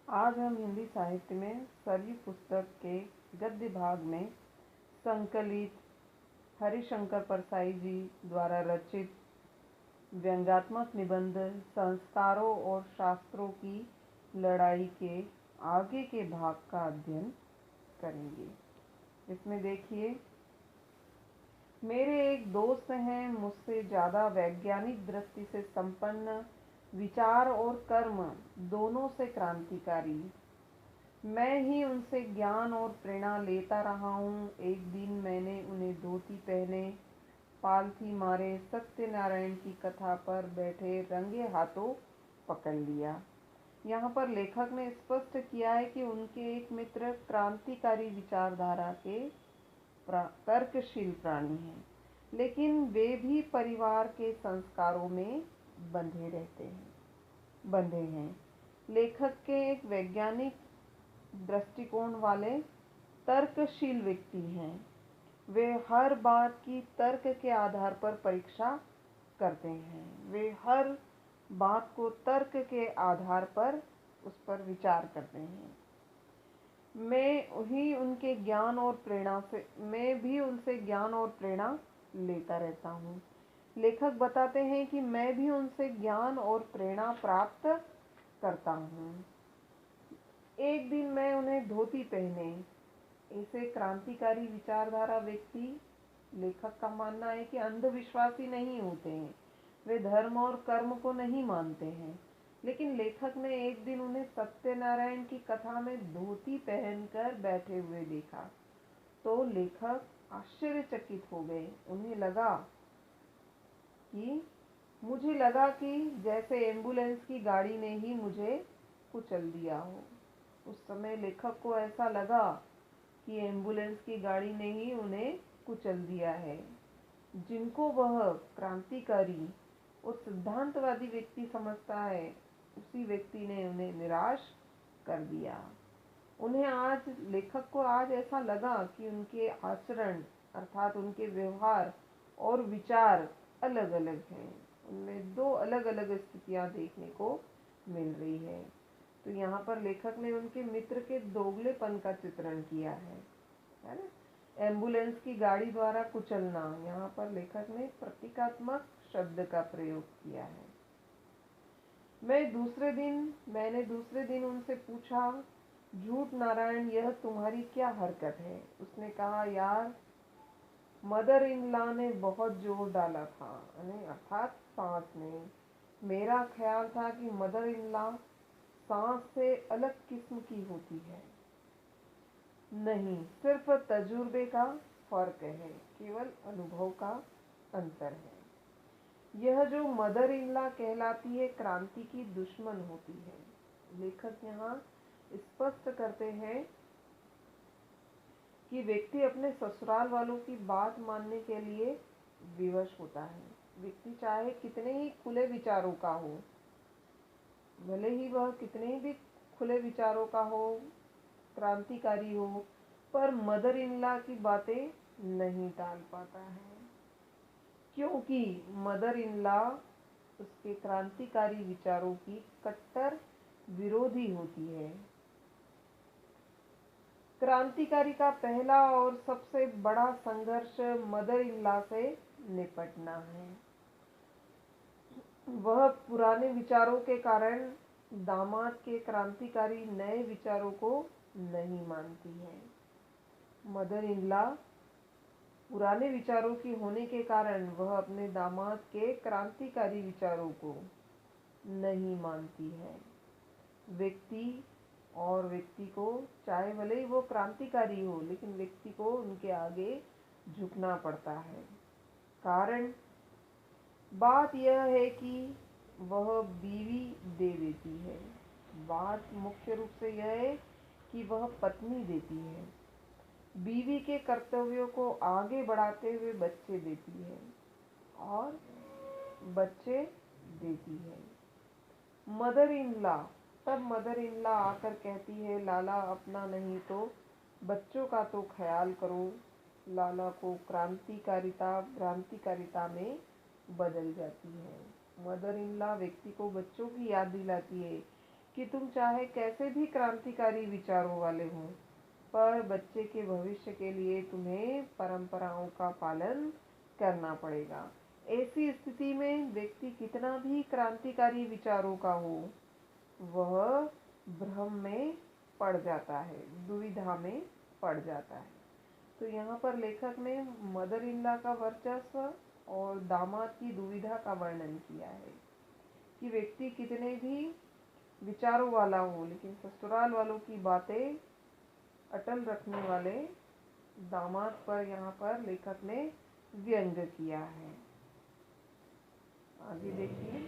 आज हम हिंदी साहित्य में सरयू पुस्तक के गद्य भाग में संकलित हरिशंकर परसाई जी द्वारा रचित व्यंग्यात्मक निबंध संस्कारों और शास्त्रों की लड़ाई के आगे के भाग का अध्ययन करेंगे। इसमें देखिए, मेरे एक दोस्त हैं मुझसे ज़्यादा वैज्ञानिक दृष्टि से संपन्न, विचार और कर्म दोनों से क्रांतिकारी। मैं ही उनसे ज्ञान और प्रेरणा लेता रहा हूँ। एक दिन मैंने उन्हें धोती पहने, पालथी मारे सत्यनारायण की कथा पर बैठे रंगे हाथों पकड़ लिया। यहाँ पर लेखक ने स्पष्ट किया है कि उनके एक मित्र क्रांतिकारी विचारधारा के तर्कशील प्राणी हैं, लेकिन वे भी परिवार के संस्कारों में बंधे हैं। लेखक के एक वैज्ञानिक दृष्टिकोण वाले तर्कशील व्यक्ति हैं। वे हर बात की तर्क के आधार पर परीक्षा करते हैं। वे हर बात को तर्क के आधार पर उस पर विचार करते हैं। मैं भी उनसे ज्ञान और प्रेरणा लेता रहता हूँ। लेखक बताते हैं कि मैं भी उनसे ज्ञान और प्रेरणा प्राप्त करता हूँ। एक दिन मैं उन्हें धोती पहने, ऐसे क्रांतिकारी विचारधारा व्यक्ति, लेखक का मानना है कि अंधविश्वासी नहीं होते हैं। वे धर्म और कर्म को नहीं मानते हैं, लेकिन लेखक ने एक दिन उन्हें सत्यनारायण की कथा में धोती पहनकर बैठे हुए देखा तो लेखक आश्चर्यचकित हो गए। मुझे लगा कि जैसे एम्बुलेंस की गाड़ी ने ही मुझे कुचल दिया हो। उस समय लेखक को ऐसा लगा कि एम्बुलेंस की गाड़ी ने ही उन्हें कुचल दिया है। जिनको वह क्रांतिकारी और सिद्धांतवादी व्यक्ति समझता है, उसी व्यक्ति ने उन्हें निराश कर दिया। लेखक को आज ऐसा लगा कि उनके आचरण अर्थात उनके व्यवहार और विचार अलग अलग हैं। उनमें दो अलग अलग स्थितियां देखने को मिल रही है। तो यहाँ पर लेखक ने उनके मित्र के दोगलेपन का चित्रण किया है ना। एम्बुलेंस की गाड़ी द्वारा कुचलना, यहाँ पर लेखक ने प्रतीकात्मक शब्द का प्रयोग किया है। मैंने दूसरे दिन उनसे पूछा, झूठ नारायण, यह तुम्हारी क्या हरकत है? उसने कहा, यार, मदर इन लॉ ने बहुत जोर डाला था, अर्थात सास ने। मेरा ख्याल था कि मदर इन लॉ सास से अलग किस्म की होती है। नहीं, सिर्फ तजुर्बे का फर्क है, केवल अनुभव का अंतर है। यह जो मदर इन लॉ कहलाती है, क्रांति की दुश्मन होती है। लेखक यहाँ स्पष्ट करते हैं कि व्यक्ति अपने ससुराल वालों की बात मानने के लिए विवश होता है। व्यक्ति चाहे कितने ही खुले विचारों का हो, भले ही वह कितने भी खुले विचारों का हो, क्रांतिकारी हो, पर मदर इन लॉ की बातें नहीं टाल पाता है, क्योंकि मदर इन लॉ उसके क्रांतिकारी विचारों की कट्टर विरोधी होती है। क्रांतिकारी का पहला और सबसे बड़ा संघर्ष मदर इन लॉ से निपटना है। वह पुराने विचारों के कारण दामाद के क्रांतिकारी नए विचारों को नहीं मानती है। मदर इन लॉ पुराने विचारों की होने के कारण वह अपने दामाद के क्रांतिकारी विचारों को नहीं मानती है। व्यक्ति को, चाहे भले ही वो क्रांतिकारी हो, लेकिन व्यक्ति को उनके आगे झुकना पड़ता है। कारण बात यह है कि वह बीवी दे देती है। बात मुख्य रूप से यह है कि वह पत्नी देती है। बीवी के कर्तव्यों को आगे बढ़ाते हुए बच्चे देती है और बच्चे देती है। मदर इन लॉ आकर कहती है, लाला, अपना नहीं तो बच्चों का तो ख्याल करो। लाला को भ्रांतिकारिता में बदल जाती है। मदर इन लॉ व्यक्ति को बच्चों की याद दिलाती है कि तुम चाहे कैसे भी क्रांतिकारी विचारों वाले हो, पर बच्चे के भविष्य के लिए तुम्हें परंपराओं का पालन करना पड़ेगा। ऐसी स्थिति में व्यक्ति कितना भी क्रांतिकारी विचारों का हो, वह भ्रम में पड़ जाता है, दुविधा में पड़ जाता है। तो यहाँ पर लेखक ने मदर इन लॉ का वर्चस्व और दामाद की दुविधा का वर्णन किया है कि व्यक्ति कितने भी विचारों वाला हो, लेकिन ससुराल वालों की बातें अटल रखने वाले दामाद पर यहाँ पर लेखक ने व्यंग किया है। आगे देखिए,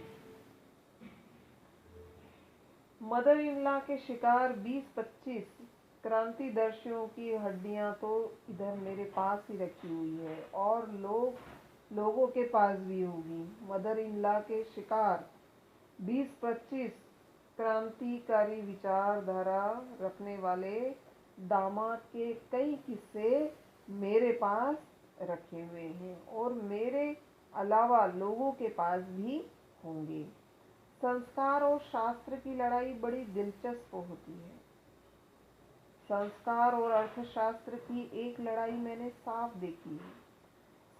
मदर इन लॉ के शिकार 20-25 क्रांतिदर्शियों की हड्डियां तो इधर मेरे पास ही रखी हुई है और लोगों के पास भी होगी। मदर इन लॉ के शिकार 20-25 क्रांतिकारी विचारधारा रखने वाले दामाद के कई किस्से मेरे पास रखे हुए हैं और मेरे अलावा लोगों के पास भी होंगे। संस्कार और शास्त्र की लड़ाई बड़ी दिलचस्प होती है। संस्कार और अर्थशास्त्र की एक लड़ाई मैंने साफ देखी है।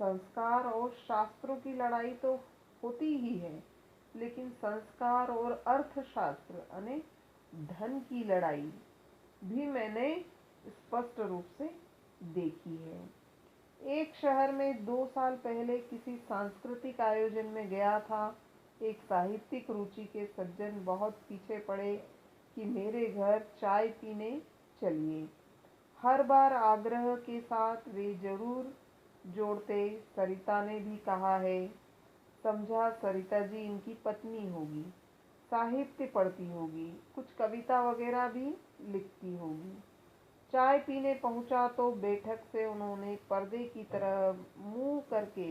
संस्कार और शास्त्रों की लड़ाई तो होती ही है, लेकिन संस्कार और अर्थशास्त्र यानी धन की लड़ाई भी मैंने स्पष्ट रूप से देखी है। एक शहर में 2 साल पहले किसी सांस्कृतिक आयोजन में गया था। एक साहित्यिक रुचि के सज्जन बहुत पीछे पड़े कि मेरे घर चाय पीने चलिए। हर बार आग्रह के साथ वे जरूर जोड़ते, सरिता ने भी कहा है। समझा, सरिता जी इनकी पत्नी होगी, साहित्य पढ़ती होगी, कुछ कविता वगैरह भी लिखती होगी। चाय पीने पहुंचा तो बैठक से उन्होंने पर्दे की तरह मुंह करके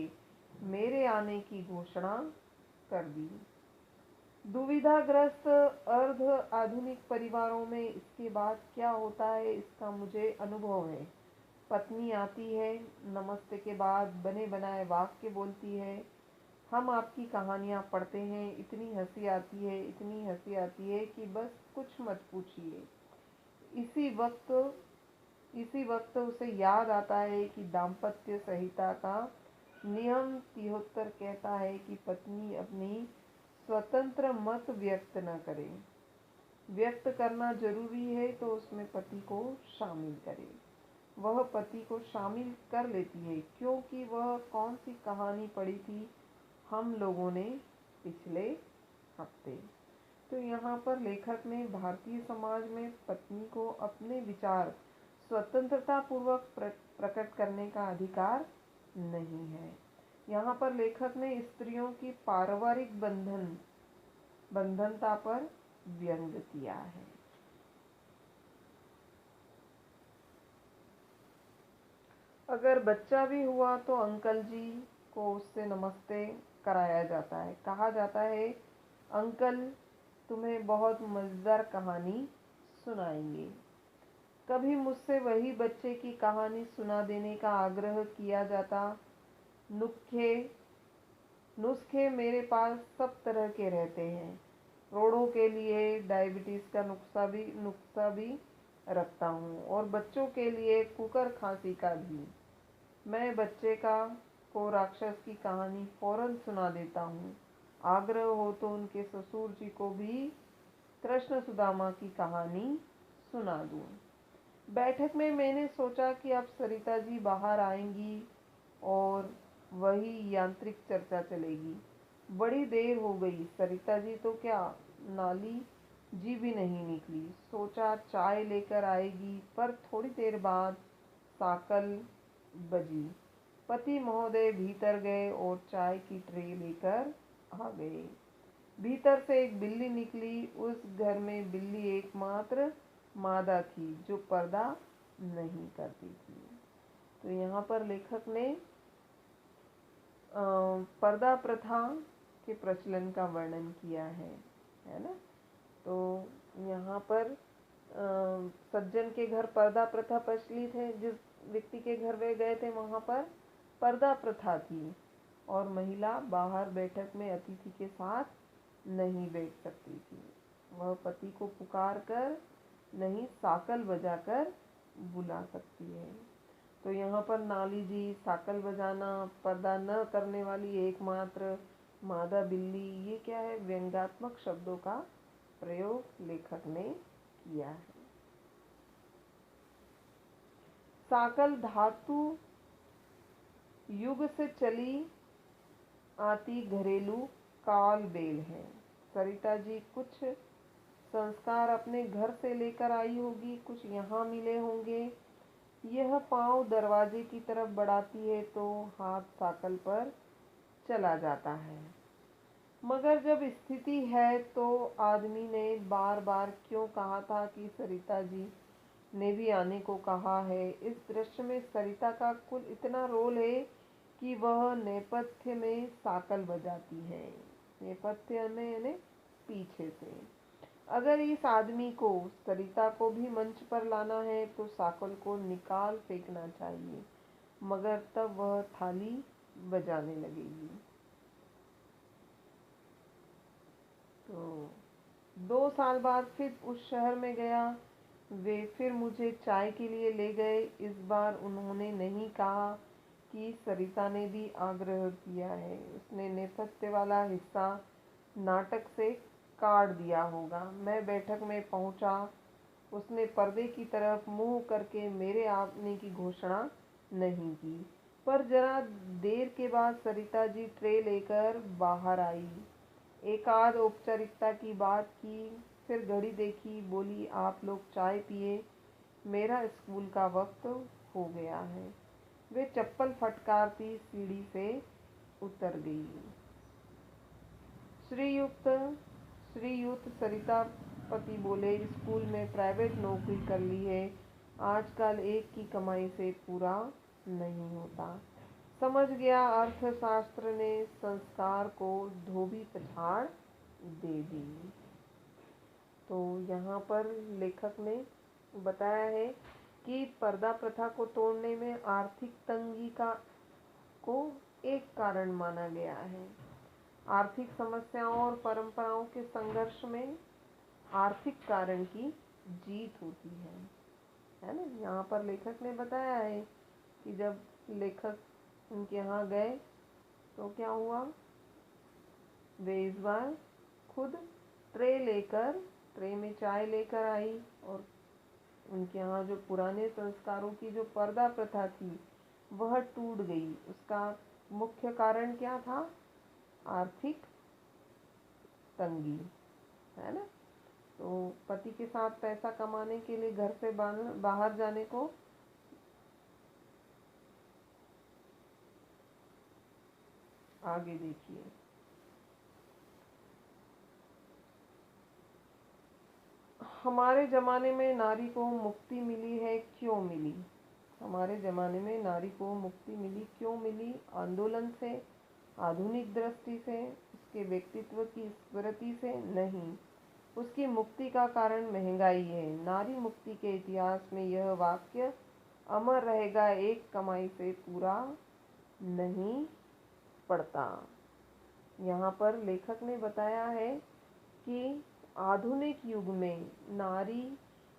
मेरे आने की घोषणा कर दी। दुविधाग्रस्त अर्ध आधुनिक परिवारों में इसके बाद क्या होता है, इसका मुझे अनुभव है। पत्नी आती है, नमस्ते के बाद बने बनाए वाक्य बोलती है, हम आपकी कहानियाँ पढ़ते हैं, इतनी हंसी आती है, इतनी हंसी आती है कि बस कुछ मत पूछिए। इसी वक्त उसे याद आता है कि दाम्पत्य संहिता का नियम 73 कहता है कि पत्नी अपनी स्वतंत्र मत व्यक्त न करे। व्यक्त करना जरूरी है तो उसमें पति को शामिल करे। वह पति को शामिल कर लेती है, क्योंकि वह कौन सी कहानी पढ़ी थी हम लोगों ने पिछले हफ्ते। तो यहाँ पर लेखक ने भारतीय समाज में पत्नी को अपने विचार स्वतंत्रता पूर्वक प्रकट करने का अधिकार नहीं है। यहाँ पर लेखक ने स्त्रियों की पारिवारिक बंधनता पर व्यंग किया है। अगर बच्चा भी हुआ तो अंकल जी को उससे नमस्ते कराया जाता है। कहा जाता है, अंकल तुम्हें बहुत मजेदार कहानी सुनाएंगे। कभी मुझसे वही बच्चे की कहानी सुना देने का आग्रह किया जाता। नुस्खे मेरे पास सब तरह के रहते हैं। रोड़ों के लिए डायबिटीज का नुस्खा भी रखता हूँ और बच्चों के लिए कुकर खांसी का भी। मैं बच्चे को राक्षस की कहानी फौरन सुना देता हूँ। आग्रह हो तो उनके ससुर जी को भी कृष्ण सुदामा की कहानी सुना दूँ। बैठक में मैंने सोचा कि अब सरिता जी बाहर आएंगी और वही यांत्रिक चर्चा चलेगी। बड़ी देर हो गई, सरिता जी तो क्या नाली जी भी नहीं निकली। सोचा चाय लेकर आएगी, पर थोड़ी देर बाद साकल बजी। पति महोदय भीतर गए और चाय की ट्रे लेकर आ गए। भीतर से एक बिल्ली निकली। उस घर में बिल्ली एकमात्र मादा थी जो पर्दा नहीं करती थी। तो यहाँ पर लेखक ने पर्दा प्रथा के प्रचलन का वर्णन किया है ना। तो यहाँ पर सज्जन के घर पर्दा प्रथा प्रचलित है। जिस व्यक्ति के घर वे गए थे वहाँ पर पर्दा प्रथा थी और महिला बाहर बैठक में अतिथि के साथ नहीं बैठ सकती थी। वह पति को पुकार कर नहीं साकल बजाकर बुला सकती है। तो यहाँ पर नाली जी, साकल बजाना, पर्दा न करने वाली एकमात्र, मादा बिल्ली, ये क्या है, व्यंग्यात्मक शब्दों का प्रयोग लेखक ने किया है। साकल धातु युग से चली आती घरेलू काल बेल है। सरिता जी कुछ संस्कार अपने घर से लेकर आई होगी, कुछ यहाँ मिले होंगे। यह पांव दरवाजे की तरफ बढ़ाती है तो हाथ साकल पर चला जाता है। मगर जब स्थिति है तो आदमी ने बार बार क्यों कहा था कि सरिता जी ने भी आने को कहा है। इस दृश्य में सरिता का कुल इतना रोल है कि वह नेपथ्य में साकल बजाती है। नेपथ्य में यानी पीछे से। अगर इस आदमी को, सरिता को भी मंच पर लाना है तो साकल को निकाल फेंकना चाहिए, मगर तब वह थाली बजाने लगेगी। तो 2 साल बाद फिर उस शहर में गया। वे फिर मुझे चाय के लिए ले गए। इस बार उन्होंने नहीं कहा कि सरिता ने भी आग्रह किया है। उसने नेपथ्य वाला हिस्सा नाटक से काट दिया होगा। मैं बैठक में पहुंचा। उसने पर्दे की तरफ मुंह करके मेरे आने की घोषणा नहीं की, पर जरा देर के बाद सरिता जी ट्रे लेकर बाहर आई। एक आध औपचारिकता की बात की, फिर घड़ी देखी, बोली आप लोग चाय पिए, मेरा स्कूल का वक्त हो गया है। वे चप्पल फटकारती सीढ़ी से उतर गई। श्रीयुक्त सरिता पति बोले, स्कूल में प्राइवेट नौकरी कर ली है, आजकल एक की कमाई से पूरा नहीं होता। समझ गया, अर्थशास्त्र ने संस्कार को धोबी पछाड़ दे दी। तो यहाँ पर लेखक ने बताया है कि पर्दा प्रथा को तोड़ने में आर्थिक तंगी को एक कारण माना गया है। आर्थिक समस्याओं और परंपराओं के संघर्ष में आर्थिक कारण की जीत होती है ना। यहाँ पर लेखक ने बताया है कि जब लेखक उनके यहाँ गए तो क्या हुआ, वे इस बार खुद ट्रे में चाय लेकर आई और उनके यहाँ जो पुराने संस्कारों की जो पर्दा प्रथा थी वह टूट गई। उसका मुख्य कारण क्या था, आर्थिक तंगी, है ना। तो पति के साथ पैसा कमाने के लिए घर से बाहर जाने को आगे देखिए। हमारे ज़माने में नारी को मुक्ति मिली है, क्यों मिली? हमारे ज़माने में नारी को मुक्ति मिली, क्यों मिली? आंदोलन से, आधुनिक दृष्टि से, उसके व्यक्तित्व की स्मृति से नहीं। उसकी मुक्ति का कारण महंगाई है। नारी मुक्ति के इतिहास में यह वाक्य अमर रहेगा, एक कमाई से पूरा नहीं पड़ता। यहाँ पर लेखक ने बताया है कि आधुनिक युग में नारी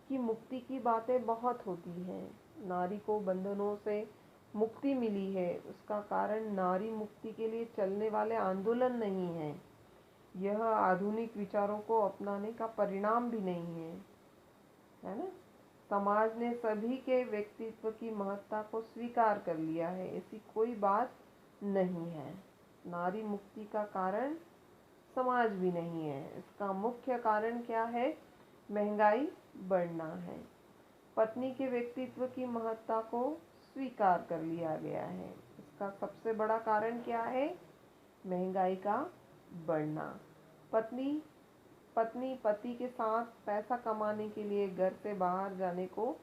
की मुक्ति की बातें बहुत होती हैं। नारी को बंधनों से मुक्ति मिली है, उसका कारण नारी मुक्ति के लिए चलने वाले आंदोलन नहीं है। यह आधुनिक विचारों को अपनाने का परिणाम भी नहीं है ना। समाज ने सभी के व्यक्तित्व की महत्ता को स्वीकार कर लिया है, ऐसी कोई बात नहीं है। नारी मुक्ति का कारण समाज भी नहीं है। इसका मुख्य कारण क्या है, महंगाई बढ़ना है। पत्नी के व्यक्तित्व की महत्ता को स्वीकार कर लिया गया है। इसका सबसे बड़ा कारण क्या है, महंगाई का बढ़ना। पत्नी पति के साथ पैसा कमाने के लिए घर से बाहर जाने को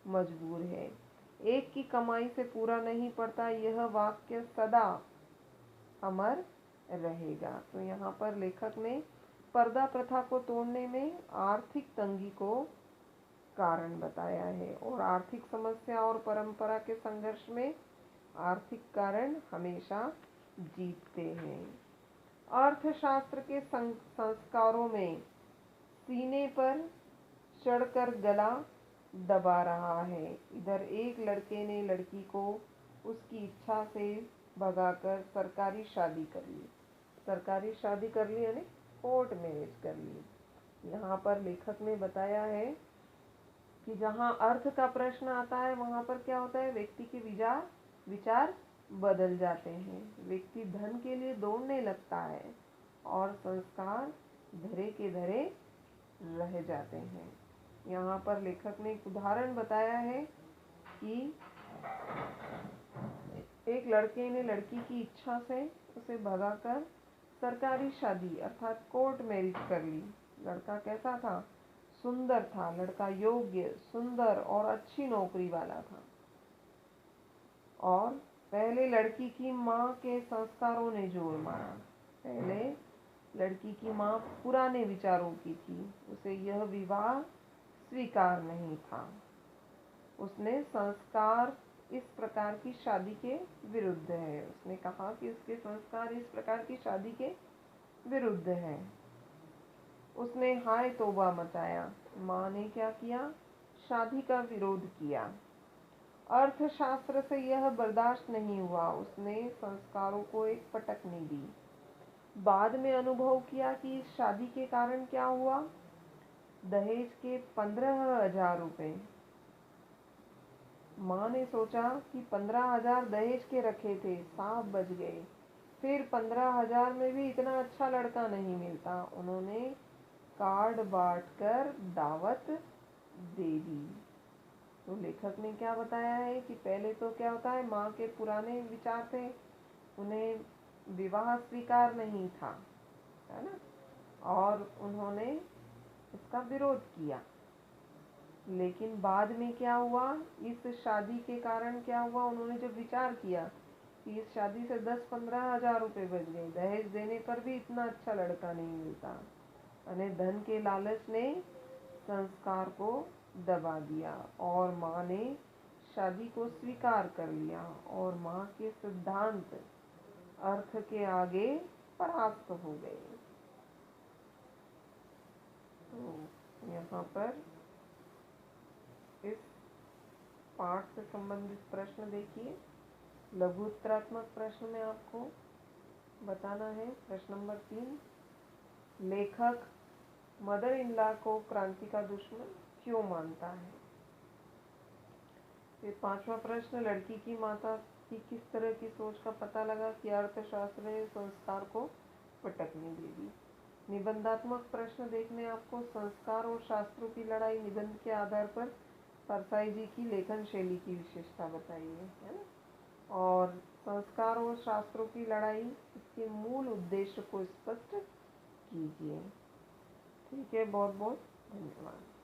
मजबूर है। एक की कमाई से पूरा नहीं पड़ता, यह वाक्य सदा अमर रहेगा। तो यहाँ पर लेखक ने पर्दा प्रथा को तोड़ने में आर्थिक तंगी को कारण बताया है, और आर्थिक समस्या और परंपरा के संघर्ष में आर्थिक कारण हमेशा जीतते हैं। अर्थशास्त्र के संस्कारों में सीने पर चढ़कर गला दबा रहा है। इधर एक लड़के ने लड़की को उसकी इच्छा से भगाकर सरकारी शादी कर ली। सरकारी शादी कर ली यानी कोर्ट मैरिज कर ली। यहाँ पर लेखक ने बताया है कि जहाँ अर्थ का प्रश्न आता है वहाँ पर क्या होता है, व्यक्ति के विचार बदल जाते हैं। व्यक्ति धन के लिए दौड़ने लगता है और संस्कार धरे के धरे रह जाते हैं। यहाँ पर लेखक ने एक उदाहरण बताया है कि एक लड़के ने लड़की की इच्छा से उसे भगाकर सरकारी शादी अर्थात कोर्ट मैरिज कर ली। लड़का कैसा था? सुंदर था। लड़का योग्य, सुंदर और अच्छी नौकरी वाला था। और पहले लड़की की माँ के संस्कारों ने जोर मारा। पहले लड़की की माँ पुराने विचारों की थी, उसे यह विवाह स्वीकार नहीं था। उसने संस्कार इस प्रकार की शादी के विरुद्ध है। उसने कहा कि उसके संस्कार इस प्रकार की शादी के विरुद्ध है। उसने हाय तौबा मचाया। माँ ने क्या किया? शादी का विरोध किया। अर्थशास्त्र से यह बर्दाश्त नहीं हुआ। उसने संस्कारों को एक पटकनी दी। बाद में अनुभव किया कि इस शादी के कारण क्या हुआ? दहेज के 15,000 रुपए। माँ ने सोचा कि 15,000 दहेज के रखे थे, साफ बच गए। फिर 15,000 में भी इतना अच्छा लड़का नहीं मिलता। उन्होंने कार्ड बांटकर दावत दे दी। तो लेखक ने क्या बताया है कि पहले तो क्या होता है, माँ के पुराने विचार थे, उन्हें विवाह स्वीकार नहीं था, है ना, और उन्होंने इसका विरोध किया। लेकिन बाद में क्या हुआ, इस शादी के कारण क्या हुआ, उन्होंने जब विचार किया कि इस शादी से 10-15,000 रुपये बच गए, दहेज देने पर भी इतना अच्छा लड़का नहीं मिलता, यानी धन के लालच ने संस्कार को दबा दिया और माँ ने शादी को स्वीकार कर लिया और माँ के सिद्धांत अर्थ के आगे परास्त हो गए। तो यहाँ पर इस पाठ से संबंधित प्रश्न देखिए। लघु उत्तरात्मक प्रश्न में आपको बताना है। प्रश्न नंबर 3, लेखक मदर इन लॉ को क्रांति का दुश्मन क्यों मानता है? फिर 5वां प्रश्न, लड़की की माता की किस तरह की सोच का पता लगा कि अर्थशास्त्र ने संस्कार को पटकने दे दी। निबंधात्मक प्रश्न देखने आपको। संस्कार और शास्त्रों की लड़ाई निबंध के आधार पर परसाई जी की लेखन शैली की विशेषता बताइए, है ना। और संस्कार और शास्त्रों की लड़ाई, इसके मूल उद्देश्य को स्पष्ट कीजिए। ठीक है, बहुत बहुत धन्यवाद।